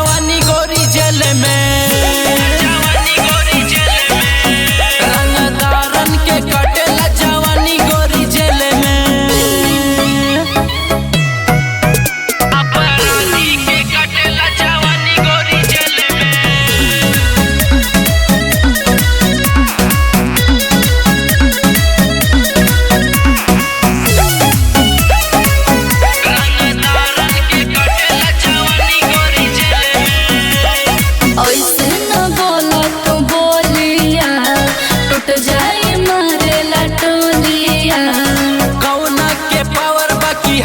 जवानी गोरी जेल में, रंगदारन के कटेला जवानी गोरी जेल में, अपराधी के कटेला जवानी गोरी जेल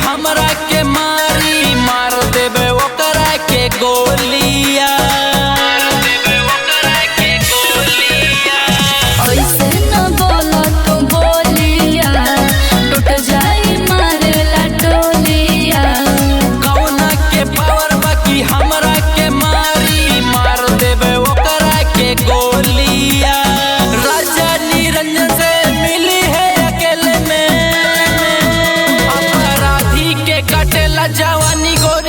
हमरा के मारी मार देबे ओकरा के गोलिया, ऐसे न बोला तू बोलिया, टूट जाई मारेला टोलिया। कौना के पावर बाकी हमरा के मारी मार देबे ओकरा के गोलिया। राजा निरंजन से मिली है अकेले में, अपराधी के कटेला जवानी गोरी